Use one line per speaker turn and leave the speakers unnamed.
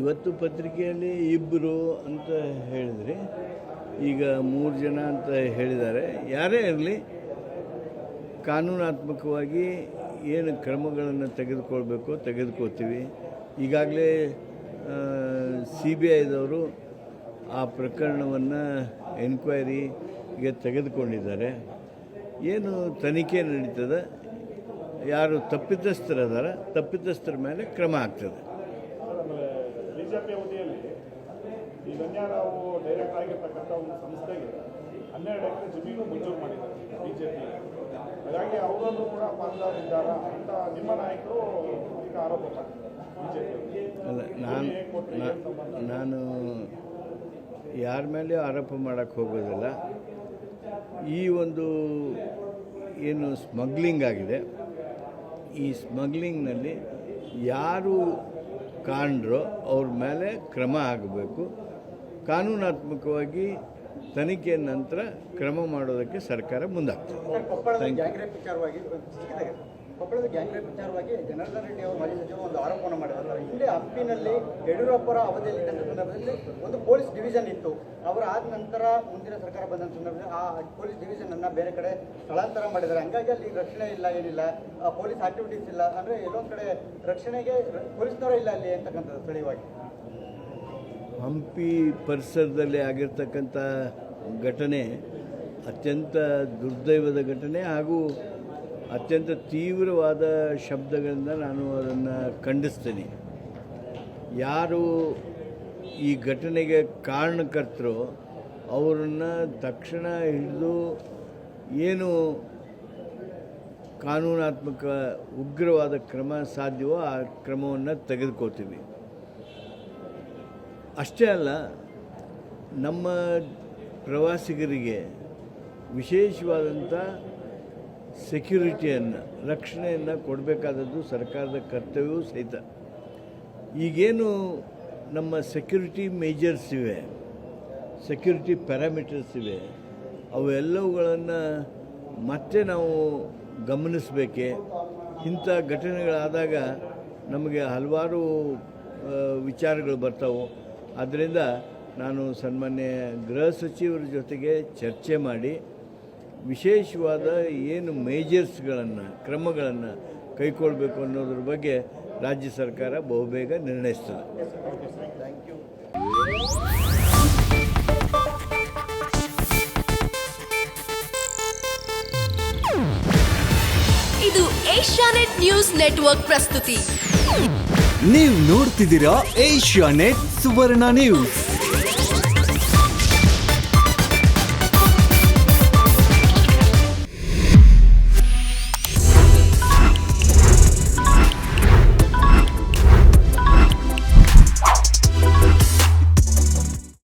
ಇವತ್ತು ಪತ್ರಿಕೆಯಲ್ಲಿ ಇಬ್ಬರು ಅಂತ ಹೇಳಿದ್ರಿ, ಈಗ 3 ಜನ ಅಂತ ಹೇಳಿದ್ದಾರೆ. ಯಾರೇ ಇರಲಿ, ಕಾನೂನಾತ್ಮಕವಾಗಿ ಏನು ಕ್ರಮಗಳನ್ನು ತೆಗೆದುಕೊಳ್ಬೇಕು ತೆಗೆದುಕೊಳ್ತೀವಿ. ಈಗಾಗಲೇ CBIದವರು ಆ ಪ್ರಕರಣವನ್ನು ಎನ್ಕ್ವೈರಿಗೆ ತೆಗೆದುಕೊಂಡಿದ್ದಾರೆ. ಏನು ತನಿಖೆ ನಡೀತದೆ, ಯಾರು ತಪ್ಪಿತಸ್ಥರದಾರ ತಪ್ಪಿತಸ್ಥರ ಮೇಲೆ ಕ್ರಮ ಆಗ್ತದೆ.
ಬಿಜೆಪಿ ಅವಧಿಯಲ್ಲಿ ಈ ಗಣ್ಯರಾವು ಡೈರೆಕ್ಟ್ ಆಗಿರ್ತಕ್ಕಂಥ ಒಂದು ಸಂಸ್ಥೆಗೆ 12 ಎಕರೆ ಜಮೀನು ಮಂಜೂರು ಮಾಡಿದ್ದಾರೆ ಬಿಜೆಪಿ. ಹಾಗಾಗಿ ಅವರನ್ನು ಕೂಡ ಪಾಲ್ದಾರಿದ್ದಾರೆ ಅಂತ ನಿಮ್ಮ ನಾಯಕರು ಈಗ ಆರೋಪ ಮಾಡ್ತಿದ್ದಾರೆ ಬಿಜೆಪಿ.
ಅಲ್ಲ, ನಾನು ಯಾರ ಮೇಲೆ ಆರೋಪ ಮಾಡೋಕ್ಕೆ ಹೋಗೋದಿಲ್ಲ. ಈ ಒಂದು ಏನು ಸ್ಮಗ್ಲಿಂಗ್ ಆಗಿದೆ, ಈ ಸ್ಮಗ್ಲಿಂಗ್ನಲ್ಲಿ ಯಾರು ಕಾರಣರೋ ಅವ್ರ ಮೇಲೆ ಕ್ರಮ ಆಗಬೇಕು. ಕಾನೂನಾತ್ಮಕವಾಗಿ ತನಿಖೆಯ ನಂತರ ಕ್ರಮ ಮಾಡೋದಕ್ಕೆ ಸರ್ಕಾರ ಮುಂದಾಗ್ತದೆ.
ಕೊಪ್ಪಳದ ಗ್ಯಾಂಗ್ ರೇಪ್ ವಿಚಾರವಾಗಿ ಜನಾರ್ದನ್ ರೆಡ್ಡಿ ಅವರು ಮಾಜಿ ಸಚಿವರು ಒಂದು ಆರೋಪವನ್ನು ಮಾಡಿದ್ದಾರೆ. ಹಿಂದೆ ಹಂಪಿನಲ್ಲಿ ಯಡಿಯೂರಪ್ಪರ ಅವಧಿಯಲ್ಲಿ ಸಂದರ್ಭದಲ್ಲಿ ಒಂದು ಪೊಲೀಸ್ ಡಿವಿಷನ್ ಇತ್ತು. ಅವರು ಆದ ನಂತರ ಮುಂದಿನ ಸರ್ಕಾರ ಬಂದ ಸಂದರ್ಭದಲ್ಲಿ ಆ ಪೊಲೀಸ್ ಡಿವಿಷನ್ ಅನ್ನು ಬೇರೆ ಕಡೆ ಸ್ಥಳಾಂತರ ಮಾಡಿದ್ದಾರೆ. ಹಂಗಾಗಿ ಅಲ್ಲಿ ರಕ್ಷಣೆ ಇಲ್ಲ, ಏನಿಲ್ಲ, ಪೊಲೀಸ್ ಆಕ್ಟಿವಿಟೀಸ್ ಇಲ್ಲ, ಅಂದರೆ ಎಲ್ಲೊಂದು ಕಡೆ ರಕ್ಷಣೆಗೆ ಪೊಲೀಸ್ನವರೇ ಇಲ್ಲ ಅಲ್ಲಿ ಅಂತಕ್ಕಂಥದ್ದು ಸ್ಥಳೀಯವಾಗಿ.
ಹಂಪಿ ಪರಿಸರದಲ್ಲಿ ಆಗಿರ್ತಕ್ಕಂಥ ಘಟನೆ ಅತ್ಯಂತ ದುರ್ದೈವದ ಘಟನೆ ಹಾಗೂ ಅತ್ಯಂತ ತೀವ್ರವಾದ ಶಬ್ದಗಳಿಂದ ನಾನು ಅದನ್ನು ಖಂಡಿಸ್ತೀನಿ. ಯಾರು ಈ ಘಟನೆಗೆ ಕಾರಣಕರ್ತರು ಅವರನ್ನು ತಕ್ಷಣ ಹಿಡಿದು ಏನು ಕಾನೂನಾತ್ಮಕ ಉಗ್ರವಾದ ಕ್ರಮ ಸಾಧ್ಯವೋ ಆ ಕ್ರಮವನ್ನು ತೆಗೆದುಕೋತೀವಿ. ಅಷ್ಟೇ ಅಲ್ಲ, ನಮ್ಮ ಪ್ರವಾಸಿಗರಿಗೆ ವಿಶೇಷವಾದಂಥ ಸೆಕ್ಯುರಿಟಿಯನ್ನು, ರಕ್ಷಣೆಯನ್ನು ಕೊಡಬೇಕಾದದ್ದು ಸರ್ಕಾರದ ಕರ್ತವ್ಯವೂ ಸಹಿತ. ಈಗೇನು ನಮ್ಮ ಸೆಕ್ಯುರಿಟಿ ಮೇಜರ್ಸ್ ಇವೆ, ಸೆಕ್ಯುರಿಟಿ ಪ್ಯಾರಾಮೀಟರ್ಸ್ ಇವೆ, ಅವೆಲ್ಲವುಗಳನ್ನು ಮತ್ತೆ ನಾವು ಗಮನಿಸಬೇಕೆ. ಇಂಥ ಘಟನೆಗಳಾದಾಗ ನಮಗೆ ಹಲವಾರು ವಿಚಾರಗಳು ಬರ್ತಾವೆ. ಆದ್ದರಿಂದ ನಾನು ಸನ್ಮಾನ್ಯ ಗೃಹ ಸಚಿವರ ಜೊತೆಗೆ ಚರ್ಚೆ ಮಾಡಿ ವಿಶೇಷವಾದ ಏನು ಮೇಜರ್ಸ್ಗಳನ್ನು, ಕ್ರಮಗಳನ್ನು ಕೈಗೊಳ್ಳಬೇಕು ಅನ್ನೋದ್ರ ಬಗ್ಗೆ ರಾಜ್ಯ ಸರ್ಕಾರ ಬಹುಬೇಗ ನಿರ್ಣಯಿಸ್ತದೆ.
ಇದು ಏಷ್ಯಾನೆಟ್ ನ್ಯೂಸ್ ನೆಟ್ವರ್ಕ್ ಪ್ರಸ್ತುತಿ.
ನೀವು ನೋಡ್ತಿದ್ದೀರಾ ಏಷ್ಯಾನೆಟ್ ಸುವರ್ಣ ನ್ಯೂಸ್.